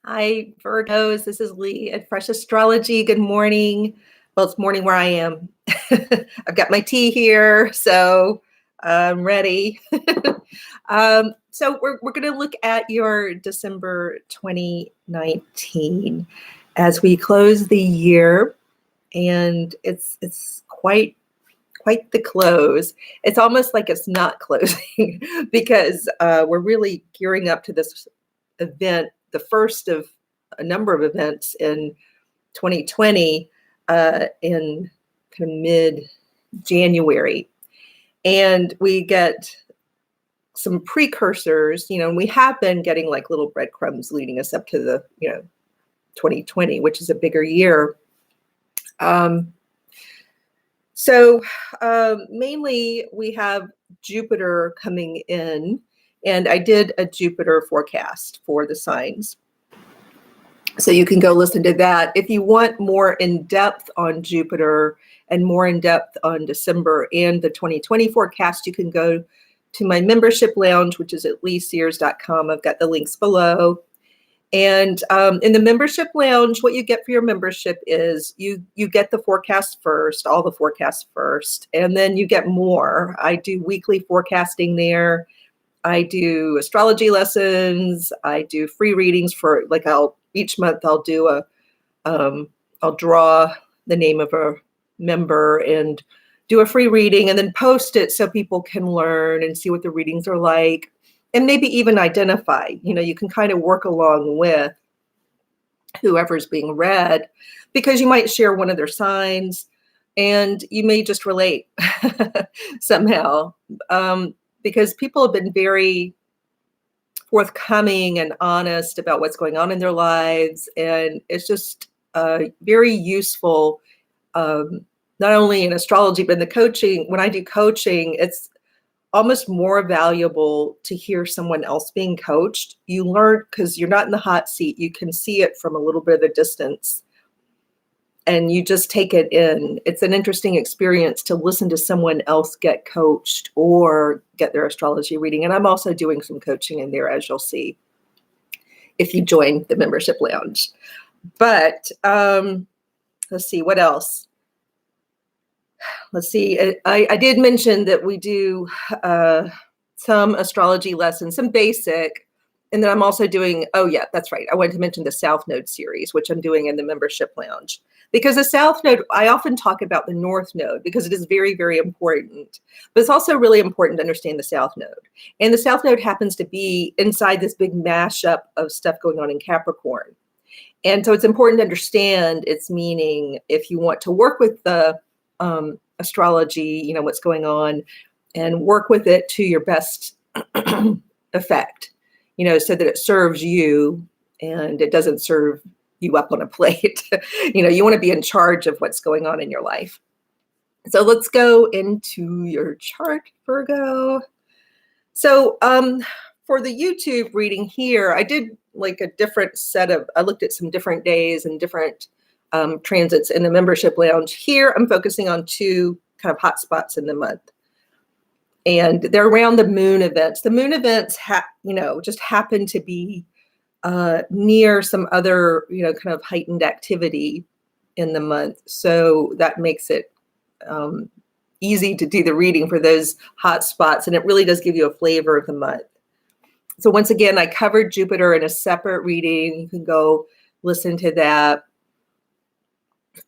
Hi, Virgos. This is Lee at Fresh Astrology. Good morning. Well, it's morning where I am. I've got my tea here, so I'm ready. So we're going to look at your December 2019 as we close the year, and it's quite the close. It's almost like it's not closing because we're really gearing up to this event, the first of a number of events in 2020 in kind of mid-January. And we get some precursors, and we have been getting like little breadcrumbs leading us up to the, 2020, which is a bigger year. So mainly we have Jupiter coming in, and I did a Jupiter forecast for the signs. So you can go listen to that. If you want more in-depth on Jupiter and more in-depth on December and the 2020 forecast, you can go to my membership lounge, which is at leesears.com. I've got the links below. And in the membership lounge, what you get for your membership is you get the forecast first, all the forecasts first, and then you get more. I do weekly forecasting there. I do astrology lessons. I do free readings for each month I'll do I'll draw the name of a member and do a free reading and then post it so people can learn and see what the readings are like. And maybe even identify, you can kind of work along with whoever's being read because you might share one of their signs and you may just relate somehow because people have been very forthcoming and honest about what's going on in their lives. And it's just very useful, not only in astrology, but in the coaching. When I do coaching, it's almost more valuable to hear someone else being coached. You learn because you're not in the hot seat. You can see it from a little bit of a distance and you just take it in. It's an interesting experience to listen to someone else get coached or get their astrology reading. And I'm also doing some coaching in there, as you'll see, if you join the membership lounge. But let's see, what else? Let's see, I did mention that we do some astrology lessons, some basic, and then I'm also doing, oh yeah, that's right. I wanted to mention the South Node series, which I'm doing in the membership lounge. Because the South Node, I often talk about the North Node because it is very, very important. But it's also really important to understand the South Node. And the South Node happens to be inside this big mashup of stuff going on in Capricorn. And so it's important to understand its meaning if you want to work with the astrology, what's going on, and work with it to your best effect, so that it serves you and it doesn't serve you up on a plate. You want to be in charge of what's going on in your life. So let's go into your chart, Virgo. So for the YouTube reading here, I did like a different I looked at some different days and different transits in the membership lounge. Here, I'm focusing on two kind of hot spots in the month. And they're around the moon events. The moon events, just happen to be near some other, kind of heightened activity in the month. So that makes it easy to do the reading for those hot spots. And it really does give you a flavor of the month. So once again, I covered Jupiter in a separate reading. You can go listen to that.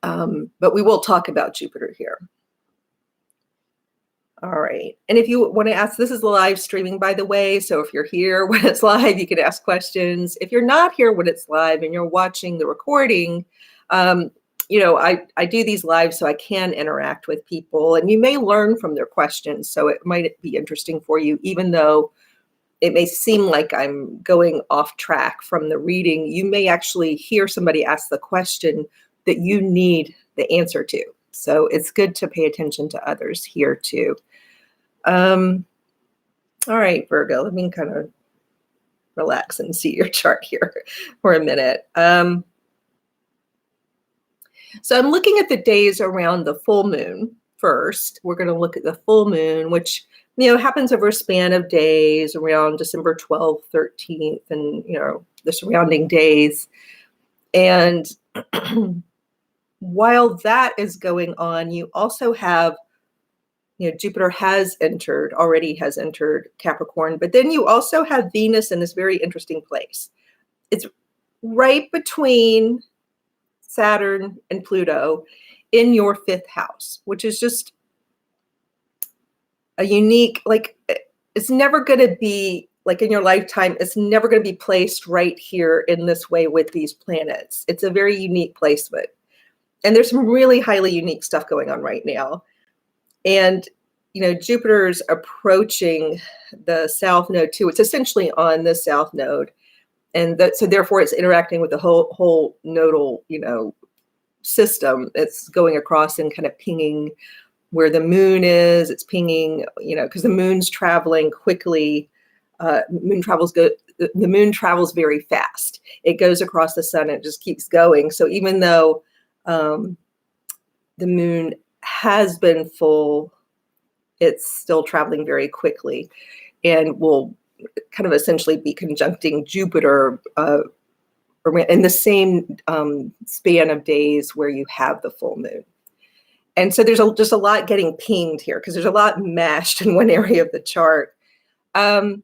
But we will talk about Jupiter here. All right. And if you want to ask, this is live streaming, by the way. So if you're here when it's live, you can ask questions. If you're not here when it's live and you're watching the recording, I do these live so I can interact with people and you may learn from their questions. So it might be interesting for you, even though it may seem like I'm going off track from the reading. You may actually hear somebody ask the question that you need the answer to. So it's good to pay attention to others here too. All right, Virgo, let me kind of relax and see your chart here for a minute. So I'm looking at the days around the full moon first. We're going to look at the full moon, which happens over a span of days around December 12th, 13th, and, the surrounding days. And while that is going on, you also have, Jupiter already has entered Capricorn, but then you also have Venus in this very interesting place. It's right between Saturn and Pluto in your fifth house, which is just a unique, it's never going to be like in your lifetime, it's never going to be placed right here in this way with these planets. It's a very unique placement. And there's some really highly unique stuff going on right now. And, Jupiter's approaching the south node too. It's essentially on the south node. And so therefore it's interacting with the whole nodal, system. It's going across and kind of pinging where the moon is. It's pinging, because the moon's traveling quickly. The moon travels very fast. It goes across the sun and it just keeps going. So even though the moon has been full, it's still traveling very quickly and will kind of essentially be conjuncting Jupiter in the same span of days where you have the full moon. And so there's just a lot getting pinged here because there's a lot mashed in one area of the chart. So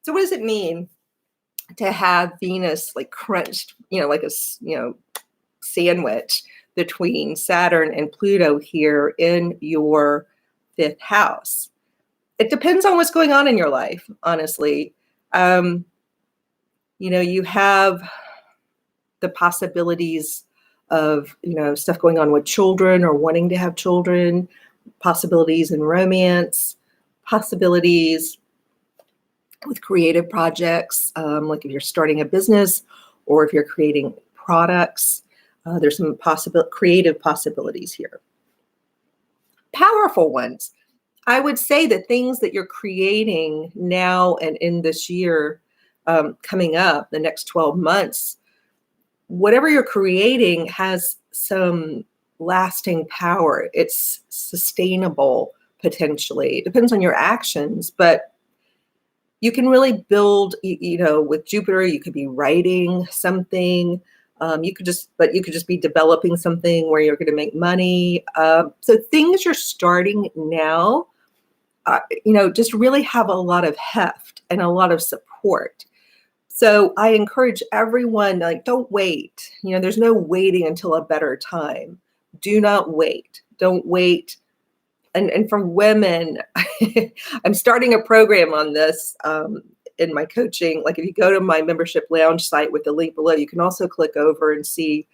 what does it mean to have Venus crunched, like a sandwich between Saturn and Pluto here in your fifth house? It depends on what's going on in your life, honestly. You have the possibilities of, stuff going on with children or wanting to have children, possibilities in romance, possibilities with creative projects, like if you're starting a business or if you're creating products. There's some creative possibilities here. Powerful ones. I would say that things that you're creating now and in this year coming up, the next 12 months, whatever you're creating has some lasting power. It's sustainable, potentially. It depends on your actions, but you can really build, with Jupiter, you could be writing something. You could just be developing something where you're going to make money. So things you're starting now, just really have a lot of heft and a lot of support. So I encourage everyone, don't wait. There's no waiting until a better time. Do not wait. Don't wait. And for women, I'm starting a program on this in my coaching. If you go to my membership lounge site with the link below, you can also click over and see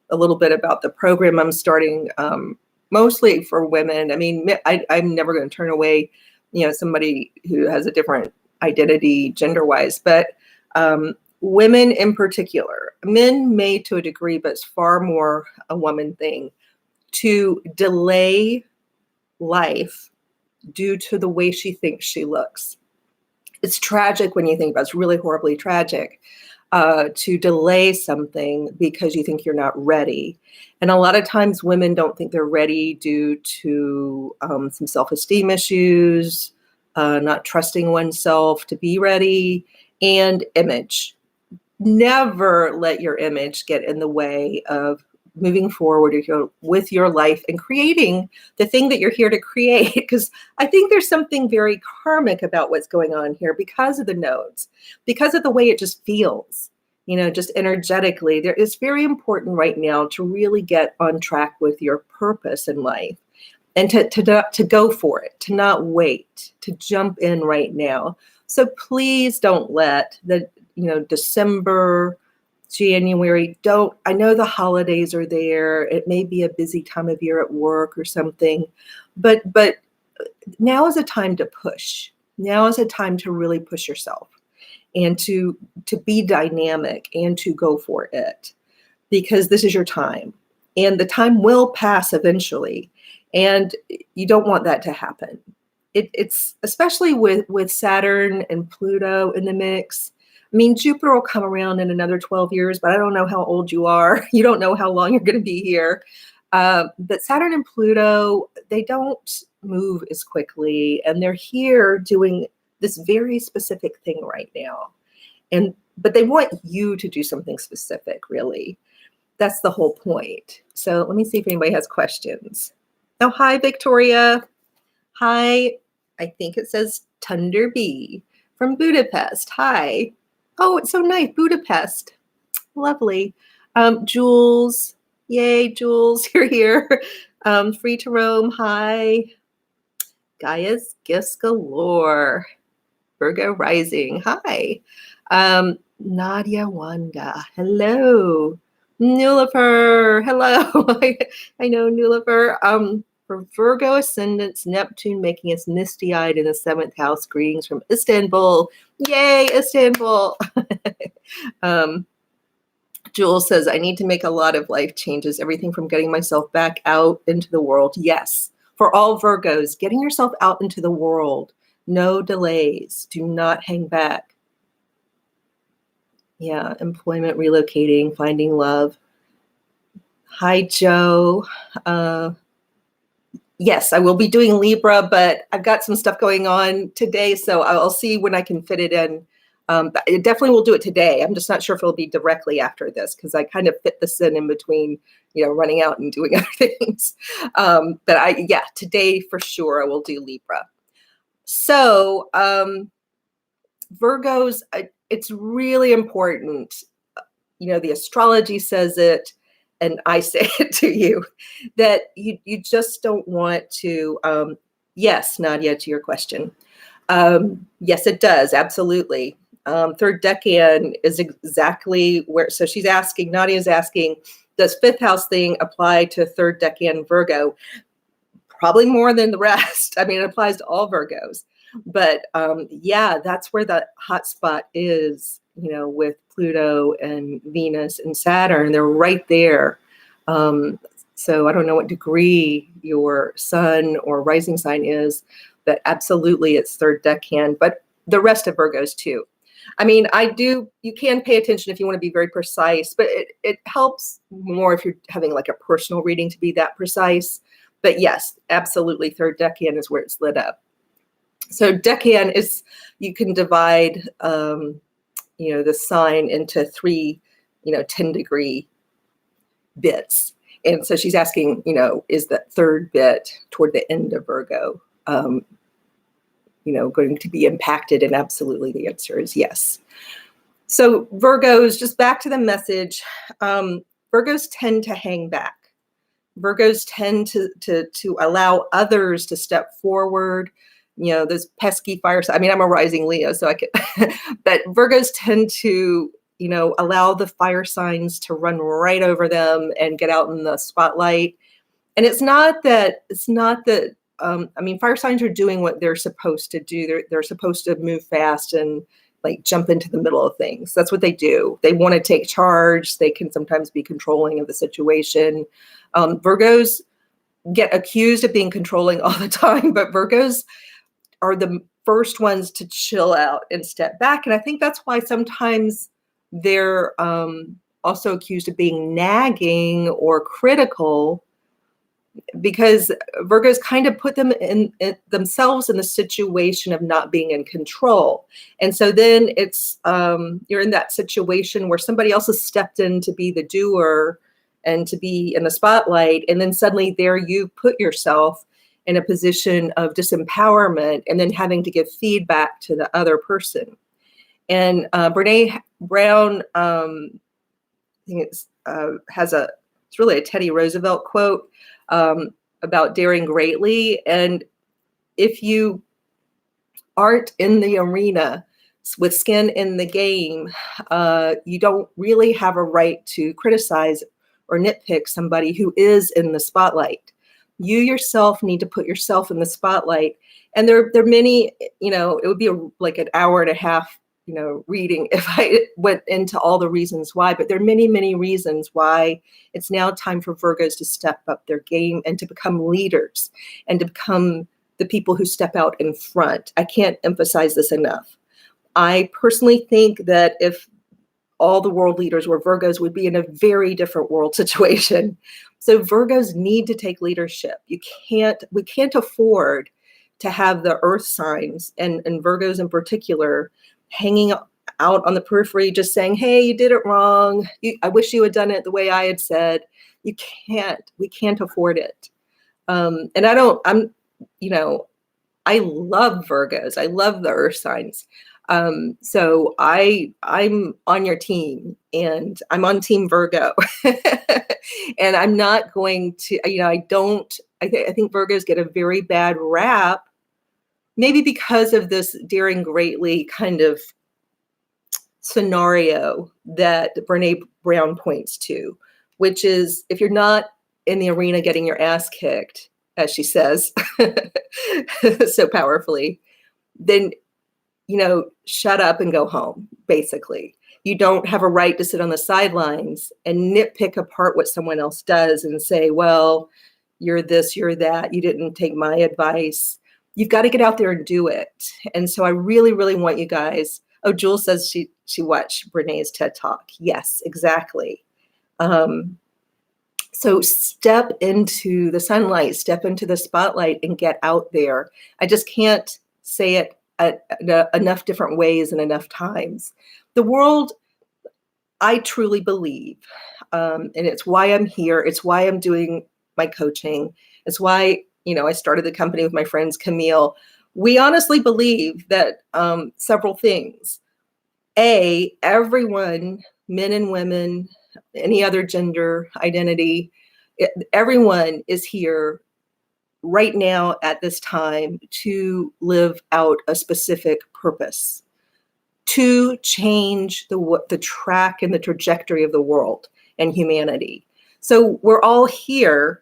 a little bit about the program I'm starting, mostly for women. I mean, I'm never going to turn away, somebody who has a different identity gender-wise, but women in particular. Men may to a degree, but it's far more a woman thing to delay life due to the way she thinks she looks. It's tragic when you think about it. It's really horribly tragic to delay something because you think you're not ready. And a lot of times women don't think they're ready due to some self-esteem issues, not trusting oneself to be ready, and image. Never let your image get in the way of moving forward with your life and creating the thing that you're here to create. Because I think there's something very karmic about what's going on here because of the nodes, because of the way it just feels, just energetically. It's very important right now to really get on track with your purpose in life and to go for it, to not wait, to jump in right now. So please don't let the, December, January, I know the holidays are there. It may be a busy time of year at work or something, but now is a time to push. Now is a time to really push yourself and to be dynamic and to go for it, because this is your time and the time will pass eventually. And you don't want that to happen. It's especially with Saturn and Pluto in the mix. I mean, Jupiter will come around in another 12 years, but I don't know how old you are. You don't know how long you're going to be here. But Saturn and Pluto, they don't move as quickly, and they're here doing this very specific thing right now. But they want you to do something specific, really. That's the whole point. So let me see if anybody has questions. Oh, hi, Victoria. Hi. I think it says Thunder Bee from Budapest. Hi. Oh, it's so nice. Budapest. Lovely. Jules. Yay, Jules. You're here. Free to roam. Hi. Gaia's Gifts Galore. Virgo rising. Hi. Nadia Wanda. Hello. Nulifer. Hello. I know Nulifer. For Virgo ascendants, Neptune making us misty-eyed in the 7th house. Greetings from Istanbul. Yay, Istanbul. Jules says, I need to make a lot of life changes. Everything from getting myself back out into the world. Yes. For all Virgos, getting yourself out into the world. No delays. Do not hang back. Yeah, employment, relocating, finding love. Hi, Joe. Yes, I will be doing Libra, but I've got some stuff going on today, so I'll see when I can fit it in. But I definitely will do it today. I'm just not sure if it'll be directly after this because I kind of fit this in between, running out and doing other things. But today for sure I will do Libra. So Virgos, it's really important. The astrology says it, and I say it to you, that you just don't want to, yes, Nadia, to your question. Yes, it does, absolutely. Third decan is exactly where, so she's asking, Nadia's asking, does 5th house thing apply to third decan Virgo? Probably more than the rest. I mean, it applies to all Virgos. But that's where the hot spot is, with Pluto and Venus and Saturn. They're right there. So I don't know what degree your sun or rising sign is, but absolutely it's third decan, but the rest of Virgos too. I mean, you can pay attention if you want to be very precise, but it helps more if you're having like a personal reading to be that precise. But yes, absolutely third decan is where it's lit up. So decan is, you can divide, the sign into 3, 10-degree bits. And so she's asking, is that third bit toward the end of Virgo, going to be impacted? And absolutely the answer is yes. So Virgos, just back to the message, Virgos tend to hang back. Virgos tend to allow others to step forward. Those pesky fire signs. I mean, I'm a rising Leo, so I could, but Virgos tend to, allow the fire signs to run right over them and get out in the spotlight. And it's not that, fire signs are doing what they're supposed to do. They're supposed to move fast and like jump into the middle of things. That's what they do. They want to take charge. They can sometimes be controlling of the situation. Virgos get accused of being controlling all the time, but Virgos are the first ones to chill out and step back. And I think that's why sometimes they're also accused of being nagging or critical, because Virgos kind of put them in themselves in the situation of not being in control. And so then it's, you're in that situation where somebody else has stepped in to be the doer and to be in the spotlight. And then suddenly there you put yourself in a position of disempowerment and then having to give feedback to the other person. And Brene Brown, I think it's really a Teddy Roosevelt quote about daring greatly. And if you aren't in the arena with skin in the game, you don't really have a right to criticize or nitpick somebody who is in the spotlight. You yourself need to put yourself in the spotlight. And there are many, it would be like an hour and a half, reading if I went into all the reasons why, but there are many, many reasons why it's now time for Virgos to step up their game and to become leaders and to become the people who step out in front. I can't emphasize this enough. I personally think that if all the world leaders were Virgos, we'd be in a very different world situation. So Virgos need to take leadership. We can't afford to have the earth signs and Virgos in particular hanging out on the periphery, just saying, hey, you did it wrong. I wish you had done it the way I had said. We can't afford it. And I love Virgos. I love the earth signs. So I'm on your team, and I'm on Team Virgo. And I'm not going to, I think Virgos get a very bad rap, maybe because of this daring greatly kind of scenario that Brene Brown points to, which is if you're not in the arena getting your ass kicked, as she says so powerfully, then, shut up and go home, basically. You don't have a right to sit on the sidelines and nitpick apart what someone else does and say, well, you're this, you're that, you didn't take my advice. You've got to get out there and do it. And so I really, really want you guys. Oh, Jules says she watched Brene's TED Talk. Yes, exactly. So step into the sunlight, step into the spotlight, and get out there. I just can't say it enough different ways and enough times. The world, I truly believe, and it's why I'm here. It's why I'm doing my coaching. It's why, I started the company with my friends, Camille. We honestly believe that several things. A, everyone, men and women, any other gender identity, everyone is here right now at this time to live out a specific purpose, to change the track and the trajectory of the world and humanity. So we're all here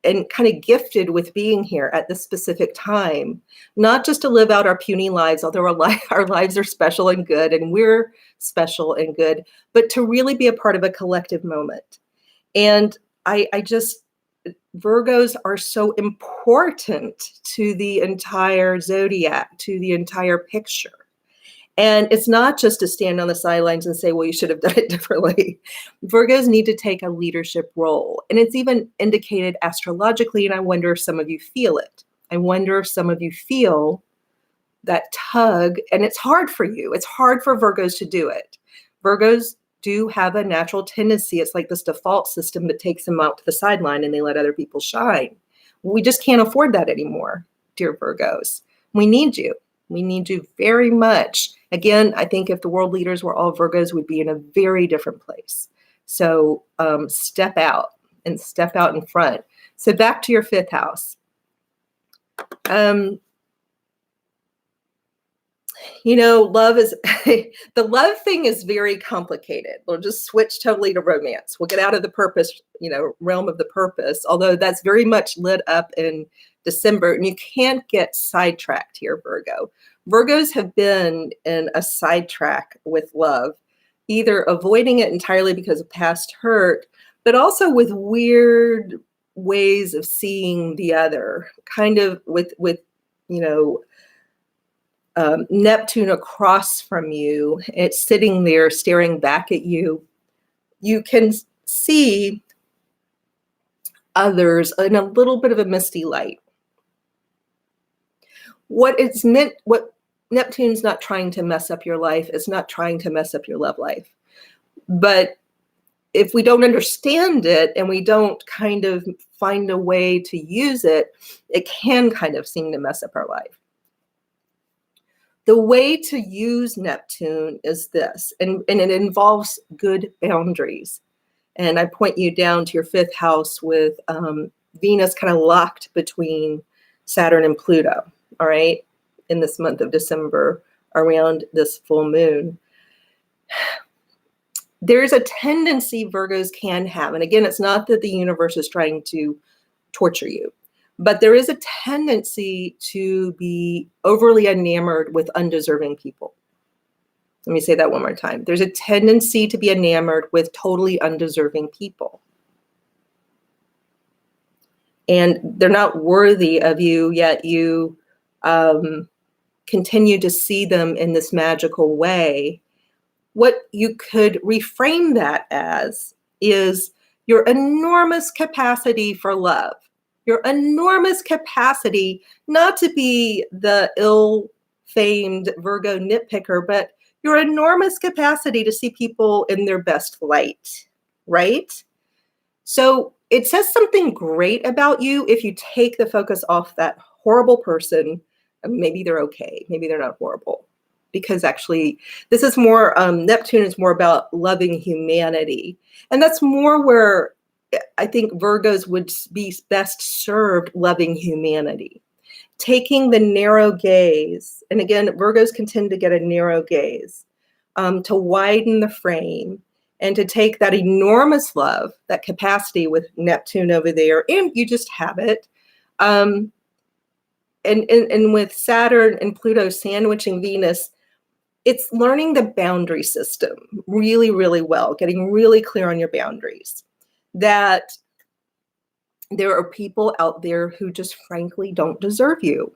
and kind of gifted with being here at this specific time, not just to live out our puny lives, although our lives are special and good, and we're special and good, but to really be a part of a collective moment. And Virgos are so important to the entire zodiac, to the entire picture. And it's not just to stand on the sidelines and say, well, you should have done it differently. Virgos need to take a leadership role. And it's even indicated astrologically, and I wonder if some of you feel it. I wonder if some of you feel that tug, and it's hard for you. It's hard for Virgos to do it. Virgos do have a natural tendency. It's like this default system that takes them out to the sideline and they let other people shine. We just can't afford that anymore, dear Virgos. We need you. We need you very much. Again, I think if the world leaders were all Virgos, we'd be in a very different place. So step out and step out in front. So back to your fifth house. Love is, the love thing is very complicated. We'll just switch totally to romance. We'll get out of the purpose, realm of the purpose, although that's very much lit up in December, and you can't get sidetracked here, Virgo. Virgos have been in a sidetrack with love, either avoiding it entirely because of past hurt, but also with weird ways of seeing the other, kind of with Neptune across from you. It's sitting there staring back at you. You can see others in a little bit of a misty light. What Neptune's not trying to mess up your life. It's not trying to mess up your love life. But if we don't understand it and we don't kind of find a way to use it, it can kind of seem to mess up our life. The way to use Neptune is this, and it involves good boundaries. And I point you down to your fifth house with Venus kind of locked between Saturn and Pluto, all right, in this month of December around this full moon. There's a tendency Virgos can have, and again, it's not that the universe is trying to torture you, but there is a tendency to be overly enamored with undeserving people. Let me say that one more time. There's a tendency to be enamored with totally undeserving people. And they're not worthy of you, yet you continue to see them in this magical way. what you could reframe that as is your enormous capacity for love, your enormous capacity not to be the ill-famed Virgo nitpicker, but your enormous capacity to see people in their best light, right? So it says something great about you if you take the focus off that horrible person. Maybe they're okay, maybe they're not horrible. Because actually, this is more, Neptune is more about loving humanity. And that's more where I think Virgos would be best served loving humanity. Taking the narrow gaze, and again, Virgos can tend to get a narrow gaze, to widen the frame and to take that enormous love, that capacity with Neptune over there, and you just have it. And with Saturn and Pluto sandwiching Venus, it's learning the boundary system really, really well, getting really clear on your boundaries. That there are people out there who just frankly don't deserve you.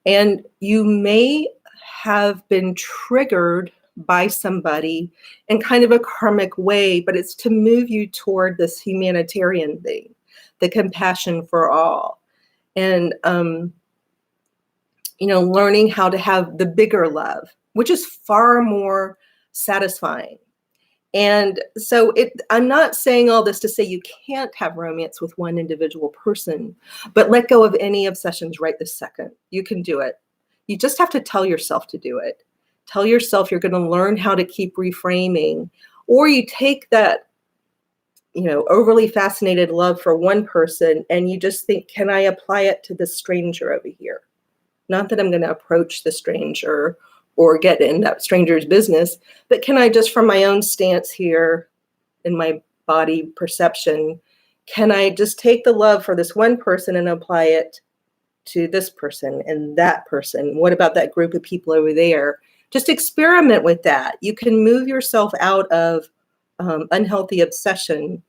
And you may have been triggered by somebody in kind of a karmic way, but it's to move you toward this humanitarian thing, the compassion for all. And, learning how to have the bigger love, which is far more satisfying. And so I'm not saying all this to say you can't have romance with one individual person, but let go of any obsessions right this second. You can do it. You just have to tell yourself to do it. Tell yourself you're going to learn how to keep reframing, or you take that, overly fascinated love for one person and you just think, can I apply it to this stranger over here? Not that I'm going to approach the stranger or get in that stranger's business, but can I just, from my own stance here in my body perception, can I just take the love for this one person and apply it to this person and that person? What about that group of people over there? Just experiment with that. You can move yourself out of unhealthy obsession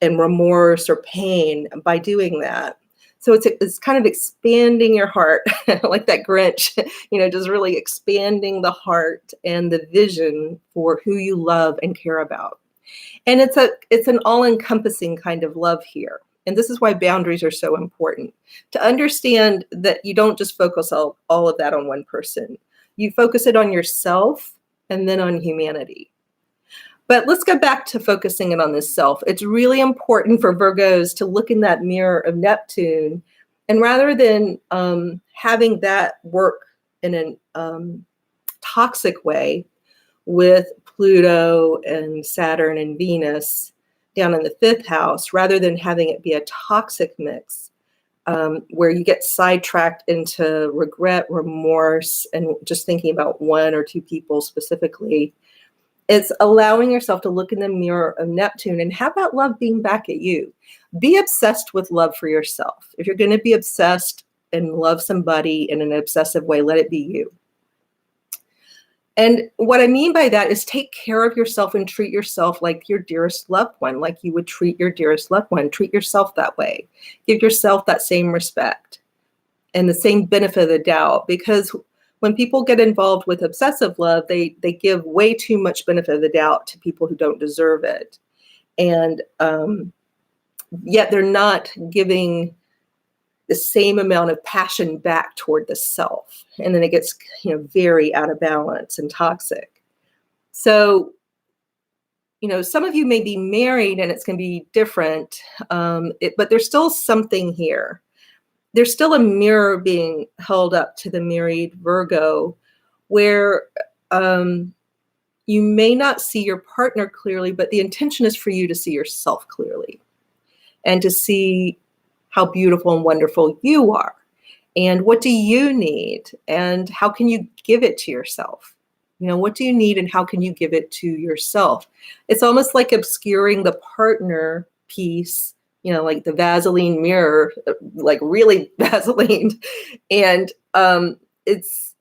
and remorse or pain by doing that. So it's kind of expanding your heart, like that Grinch, just really expanding the heart and the vision for who you love and care about. And it's an all-encompassing kind of love here. And this is why boundaries are so important. To understand that you don't just focus all of that on one person. You focus it on yourself and then on humanity. But let's go back to focusing it on this self. It's really important for Virgos to look in that mirror of Neptune, and rather than having that work in a toxic way with Pluto and Saturn and Venus down in the 5th house, rather than having it be a toxic mix where you get sidetracked into regret, remorse, and just thinking about one or two people specifically. It's allowing yourself to look in the mirror of Neptune and have that love being back at you. Be obsessed with love for yourself. If you're going to be obsessed and love somebody in an obsessive way, let it be you. And what I mean by that is take care of yourself and treat yourself like your dearest loved one, like you would treat your dearest loved one. Treat yourself that way. Give yourself that same respect and the same benefit of the doubt, because when people get involved with obsessive love, they give way too much benefit of the doubt to people who don't deserve it. And yet they're not giving the same amount of passion back toward the self. And then it gets, very out of balance and toxic. So, some of you may be married and it's going to be different, but there's still something here. There's still a mirror being held up to the married Virgo where you may not see your partner clearly, but the intention is for you to see yourself clearly and to see how beautiful and wonderful you are. And what do you need? And how can you give it to yourself? What do you need and how can you give it to yourself? It's almost like obscuring the partner piece, like the Vaseline mirror, like really Vaseline. And it's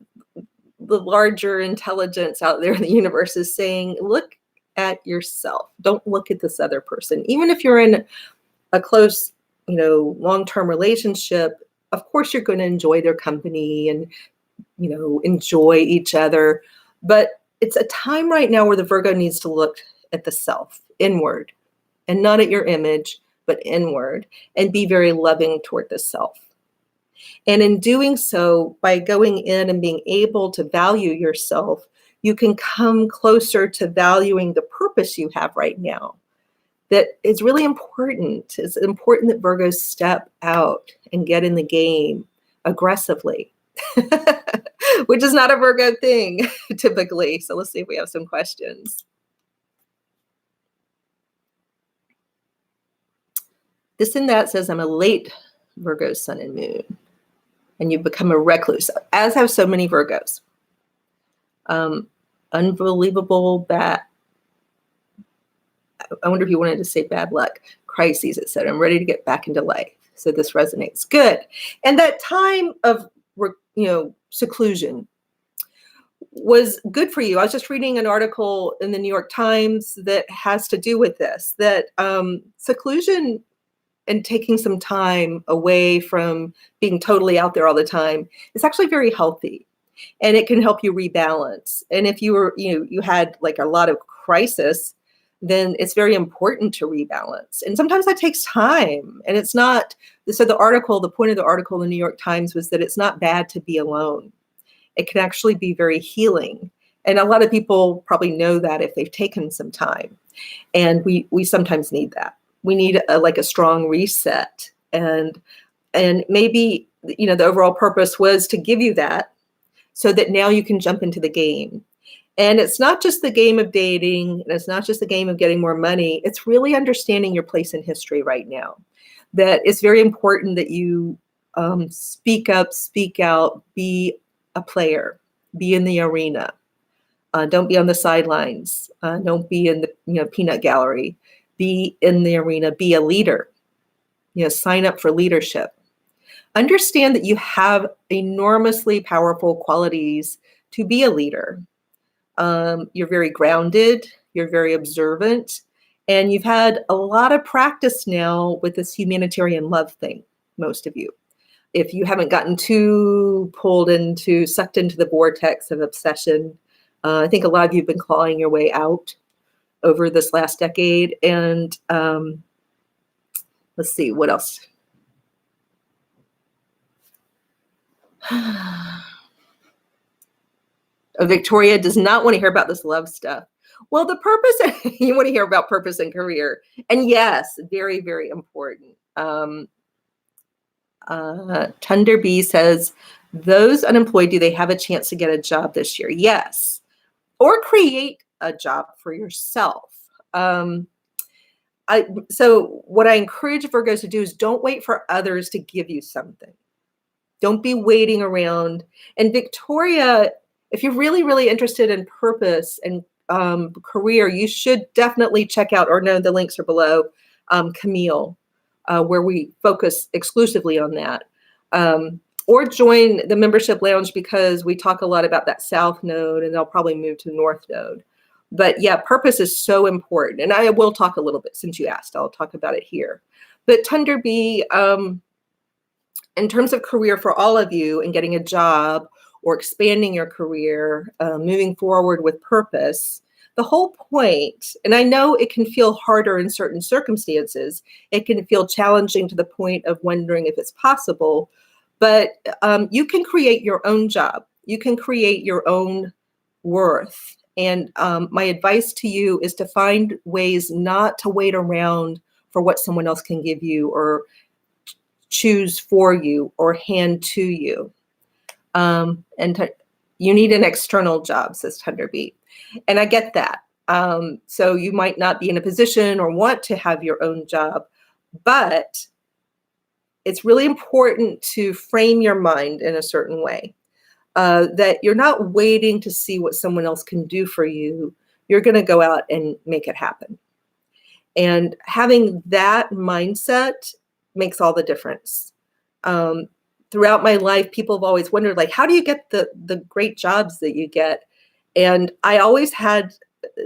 the larger intelligence out there in the universe is saying, look at yourself. Don't look at this other person. Even if you're in a close, long-term relationship, of course you're going to enjoy their company and, enjoy each other. But it's a time right now where the Virgo needs to look at the self, inward, and not at your image, but inward, and be very loving toward the self. And in doing so, by going in and being able to value yourself, you can come closer to valuing the purpose you have right now. That is really important. It's important that Virgos step out and get in the game aggressively, which is not a Virgo thing typically. So let's see if we have some questions. This and that says I'm a late Virgo sun and moon, and you've become a recluse, as have so many Virgos. Unbelievable bad. I wonder if you wanted to say bad luck. Crises, it said. I'm ready to get back into life. So this resonates. Good. And that time of, seclusion was good for you. I was just reading an article in the New York Times that has to do with this, that seclusion and taking some time away from being totally out there all the time is actually very healthy, and it can help you rebalance. And if you were, you had like a lot of crisis, then it's very important to rebalance. And sometimes that takes time, and it's not, so the point of the article in the New York Times was that it's not bad to be alone. It can actually be very healing. And a lot of people probably know that if they've taken some time, and we sometimes need that. We need a strong reset, and maybe, the overall purpose was to give you that so that now you can jump into the game. And it's not just the game of dating, and it's not just the game of getting more money. It's really understanding your place in history right now. That it's very important that you speak up, speak out, be a player, be in the arena. Don't be on the sidelines. Don't be in the peanut gallery. Be in the arena. Be a leader. Sign up for leadership. Understand that you have enormously powerful qualities to be a leader. You're very grounded. You're very observant. And you've had a lot of practice now with this humanitarian love thing, most of you. If you haven't gotten too sucked into the vortex of obsession, I think a lot of you have been clawing your way out over this last decade. And let's see, what else? Victoria does not want to hear about this love stuff. Well, the purpose, you want to hear about purpose and career. And yes, very, very important. Thunder B says, those unemployed, do they have a chance to get a job this year? Yes. Or create a job for yourself. So what I encourage Virgos to do is don't wait for others to give you something. Don't be waiting around. And Victoria, if you're really, really interested in purpose and career, you should definitely check out, or no, the links are below, Camille, where we focus exclusively on that. Or join the membership lounge, because we talk a lot about that South node, and they'll probably move to North node. But yeah, purpose is so important. And I will talk a little bit, since you asked, I'll talk about it here. But Thunder B, in terms of career for all of you and getting a job or expanding your career, moving forward with purpose, the whole point, and I know it can feel harder in certain circumstances, it can feel challenging to the point of wondering if it's possible, but you can create your own job. You can create your own worth. And my advice to you is to find ways not to wait around for what someone else can give you or choose for you or hand to you. You need an external job, says Thunder B. And I get that. So you might not be in a position or want to have your own job, but it's really important to frame your mind in a certain way, that you're not waiting to see what someone else can do for you. You're going to go out and make it happen. And having that mindset makes all the difference. Throughout my life, people have always wondered, like, how do you get the great jobs that you get? And I always had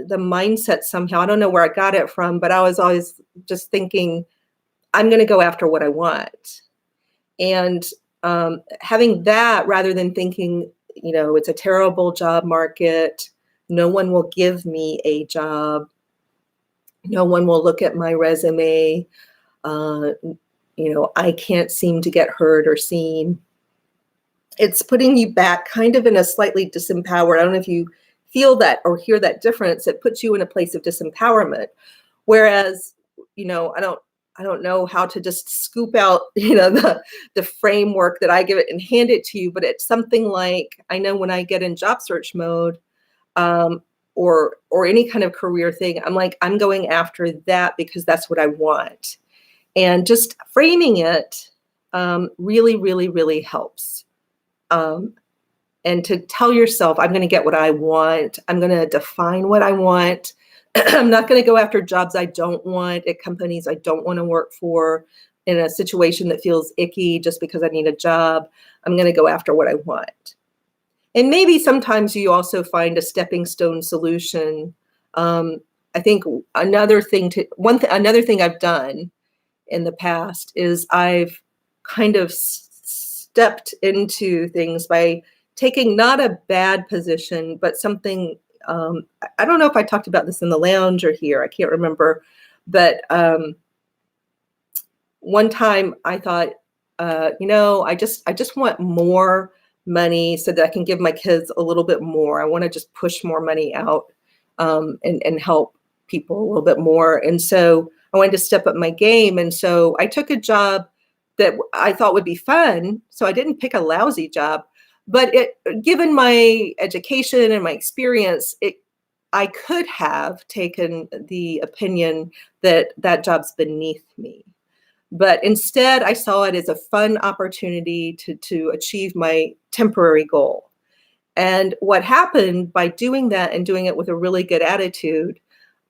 the mindset somehow, I don't know where I got it from, but I was always just thinking, I'm going to go after what I want. And having that, rather than thinking, it's a terrible job market, No one will give me a job. No one will look at my resume. Uh, I can't seem to get heard or seen. It's putting you back kind of in a slightly disempowered. I don't know if you feel that or hear that difference. It puts you in a place of disempowerment. Whereas, I don't know how to just scoop out, the framework that I give it and hand it to you, but it's something like, I know when I get in job search mode, um, or any kind of career thing, I'm like, I'm going after that because that's what I want. And just framing it really, really, really helps. Um, and to tell yourself, I'm going to get what I want. I'm going to define what I want. I'm not going to go after jobs I don't want at companies I don't want to work for in a situation that feels icky just because I need a job. I'm going to go after what I want. And maybe sometimes you also find a stepping stone solution. I think another thing I've done in the past is I've kind of stepped into things by taking not a bad position, but something, I don't know if I talked about this in the lounge or here, I can't remember, but one time I thought, I just want more money so that I can give my kids a little bit more. I want to just push more money out and help people a little bit more. And so I wanted to step up my game. And so I took a job that I thought would be fun. So I didn't pick a lousy job, but given my education and my experience, I could have taken the opinion that that job's beneath me. But instead, I saw it as a fun opportunity to achieve my temporary goal. And what happened by doing that and doing it with a really good attitude,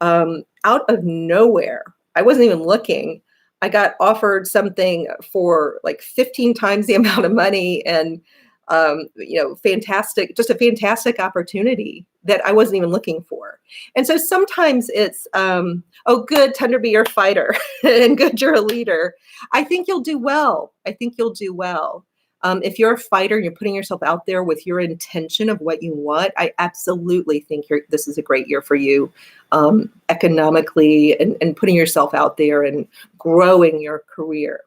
out of nowhere, I wasn't even looking. I got offered something for like 15 times the amount of money and, just a fantastic opportunity that I wasn't even looking for. And so sometimes it's, oh, good, Tender, be your fighter and good, you're a leader. I think you'll do well. If you're a fighter and you're putting yourself out there with your intention of what you want, I absolutely think this is a great year for you, economically and putting yourself out there and growing your career,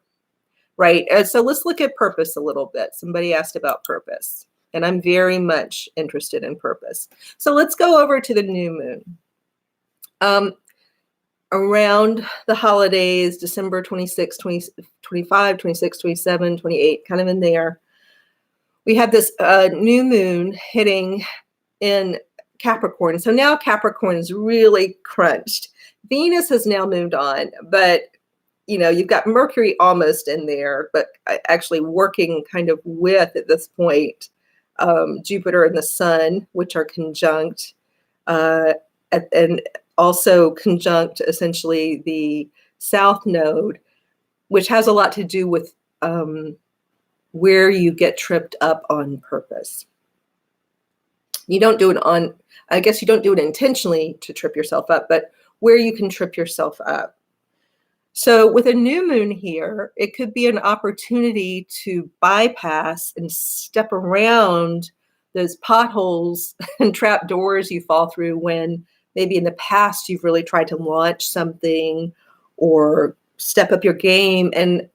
right? So let's look at purpose a little bit. Somebody asked about purpose, and I'm very much interested in purpose. So let's go over to the new moon. Around the holidays, December 26, 20, 25, 26, 27, 28, kind of in there, we have this new moon hitting in Capricorn. So now Capricorn is really crunched. Venus has now moved on, but you've got Mercury almost in there, but actually working kind of with, at this point, Jupiter and the Sun, which are conjunct, and also conjunct essentially the South Node, which has a lot to do with where you get tripped up on purpose. You don't do it I guess you don't do it intentionally to trip yourself up, but where you can trip yourself up. So with a new moon here, it could be an opportunity to bypass and step around those potholes and trap doors you fall through when maybe in the past you've really tried to launch something or step up your game. And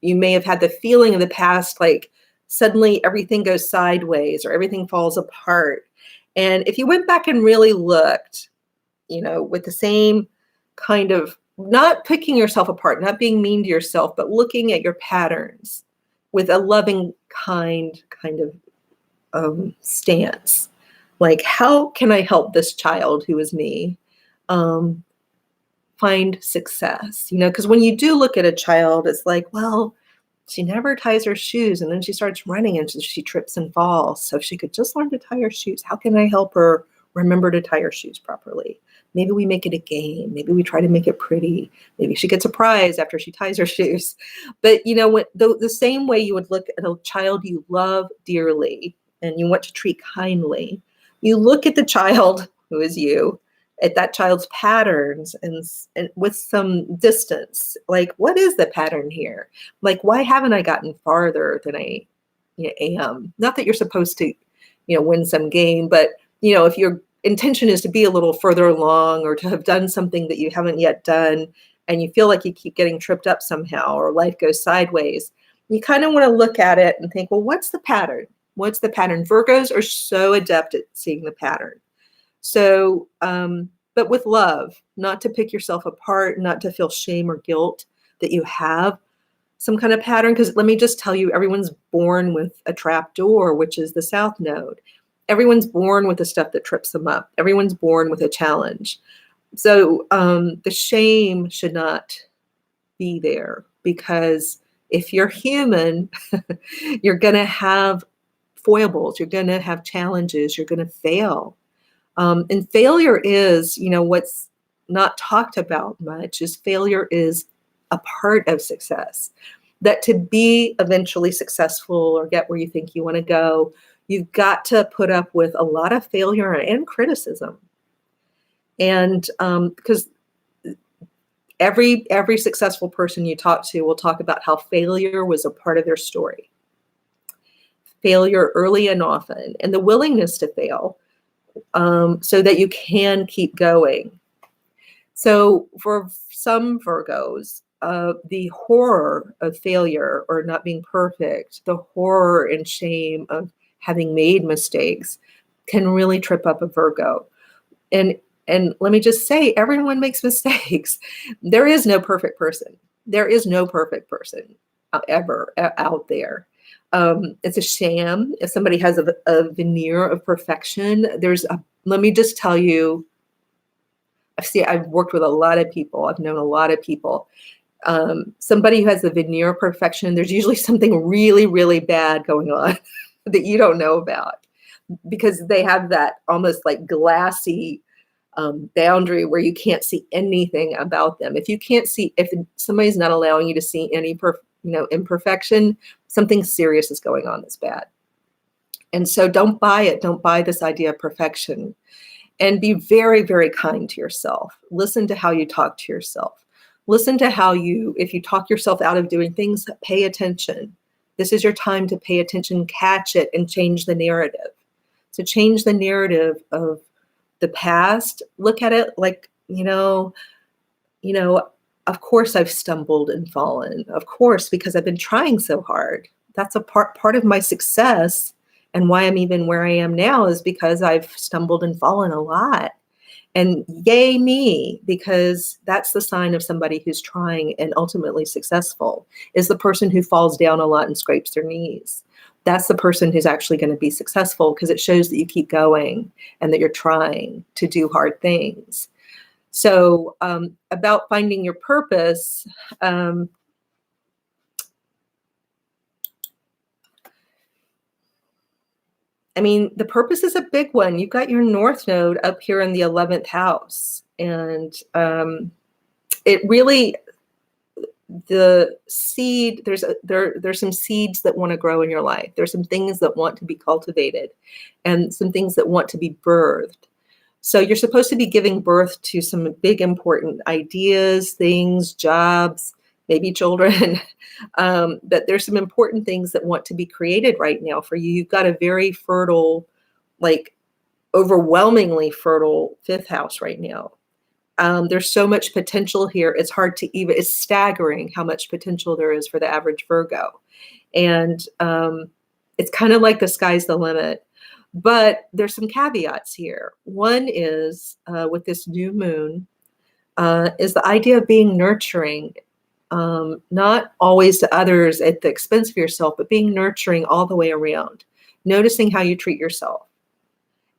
you may have had the feeling in the past, like suddenly everything goes sideways or everything falls apart. And if you went back and really looked, with the same kind of, not picking yourself apart, not being mean to yourself, but looking at your patterns with a loving, kind of stance. Like, how can I help this child who is me find success? Because when you do look at a child, it's like, well, she never ties her shoes, and then she starts running and she trips and falls. So if she could just learn to tie her shoes, how can I help her remember to tie her shoes properly? Maybe we make it a game. Maybe we try to make it pretty. Maybe she gets a prize after she ties her shoes. But the same way you would look at a child you love dearly and you want to treat kindly, you look at the child who is you, at that child's patterns and with some distance. Like, what is the pattern here? Like, why haven't I gotten farther than I am? Not that you're supposed to, win some game, but if you're intention is to be a little further along or to have done something that you haven't yet done, and you feel like you keep getting tripped up somehow or life goes sideways, you kind of want to look at it and think, well, what's the pattern? What's the pattern? Virgos are so adept at seeing the pattern. So, but with love, not to pick yourself apart, not to feel shame or guilt that you have some kind of pattern. Because let me just tell you, everyone's born with a trap door, which is the South Node. Everyone's born with the stuff that trips them up. Everyone's born with a challenge. So the shame should not be there, because if you're human, you're going to have foibles, you're going to have challenges, you're going to fail. And failure is, what's not talked about much is failure is a part of success. That to be eventually successful or get where you think you want to go, you've got to put up with a lot of failure and criticism. And because every successful person you talk to will talk about how failure was a part of their story. Failure early and often, and the willingness to fail so that you can keep going. So for some Virgos, the horror of failure or not being perfect, the horror and shame of having made mistakes can really trip up a Virgo. And let me just say, everyone makes mistakes. There is no perfect person. There is no perfect person ever out there. It's a sham. If somebody has a veneer of perfection, let me just tell you, I've worked with a lot of people. I've known a lot of people. Somebody who has a veneer of perfection, there's usually something really, really bad going on that you don't know about, because they have that almost like glassy boundary where you can't see anything about them. If somebody's not allowing you to see any imperfection, something serious is going on that's bad. And so don't buy it. Don't buy this idea of perfection. And be very, very kind to yourself. Listen to how you talk to yourself. Listen to if you talk yourself out of doing things, pay attention. This is your time to pay attention, catch it, and change the narrative. So change the narrative of the past. Look at it like, of course I've stumbled and fallen. Of course, because I've been trying so hard. That's a part of my success. And why I'm even where I am now is because I've stumbled and fallen a lot. And yay me, because that's the sign of somebody who's trying and ultimately successful, is the person who falls down a lot and scrapes their knees. That's the person who's actually going to be successful, because it shows that you keep going and that you're trying to do hard things. So about finding your purpose, the purpose is a big one. You've got your North Node up here in the 11th house. And it really, the seed, there's some seeds that want to grow in your life. There's some things that want to be cultivated and some things that want to be birthed. So you're supposed to be giving birth to some big, important ideas, things, jobs, maybe children. But there's some important things that want to be created right now for you. You've got a very fertile, like overwhelmingly fertile 5th house right now. There's so much potential here. It's staggering how much potential there is for the average Virgo. And it's kind of like the sky's the limit. But there's some caveats here. One is with this new moon is the idea of being nurturing, not always to others at the expense of yourself, but being nurturing all the way around, noticing how you treat yourself.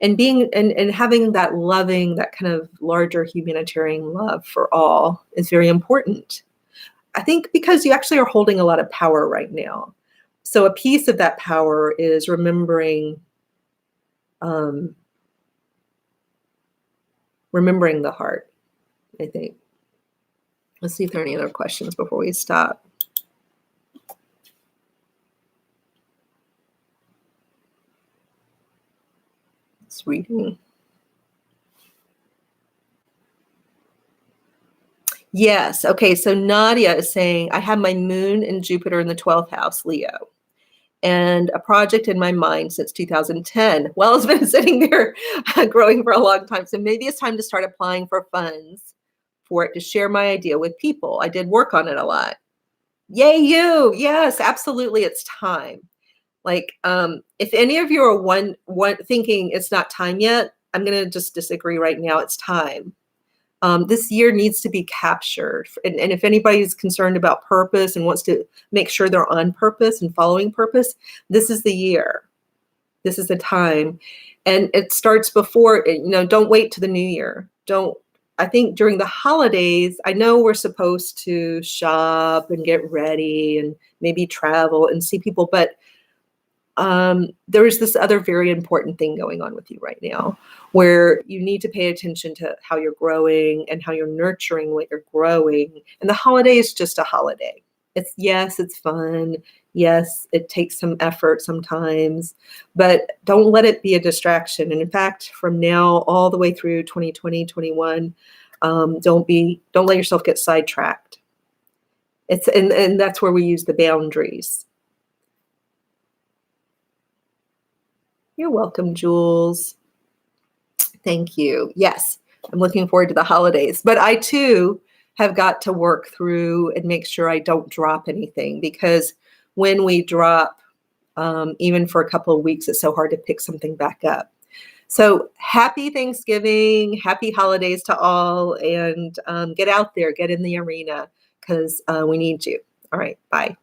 And being and having that loving, that kind of larger humanitarian love for all is very important. I think because you actually are holding a lot of power right now. So a piece of that power is remembering the heart, I think. Let's see if there are any other questions before we stop. It's reading. Yes. Okay. So Nadia is saying, I have my moon and Jupiter in the 12th house, Leo. and a project in my mind since 2010. Well, it's been sitting there growing for a long time. So maybe it's time to start applying for funds for it to share my idea with people. I did work on it a lot. Yay, you. Yes, absolutely. It's time. Like, if any of you are one thinking it's not time yet, I'm going to just disagree right now. It's time. This year needs to be captured. And if anybody's concerned about purpose and wants to make sure they're on purpose and following purpose, this is the year. This is the time. And it starts before, don't wait to the new year. I think during the holidays, I know we're supposed to shop and get ready and maybe travel and see people, but there is this other very important thing going on with you right now where you need to pay attention to how you're growing and how you're nurturing what you're growing. And the holiday is just a holiday. Yes, it's fun. Yes, it takes some effort sometimes, but don't let it be a distraction. And in fact, from now all the way through 2020, 21, don't let yourself get sidetracked. And that's where we use the boundaries. You're welcome, Jules. Thank you. Yes, I'm looking forward to the holidays. But I, too, have got to work through and make sure I don't drop anything, because when we drop, even for a couple of weeks, it's so hard to pick something back up. So happy Thanksgiving, happy holidays to all, and get out there, get in the arena, because we need you. All right, bye.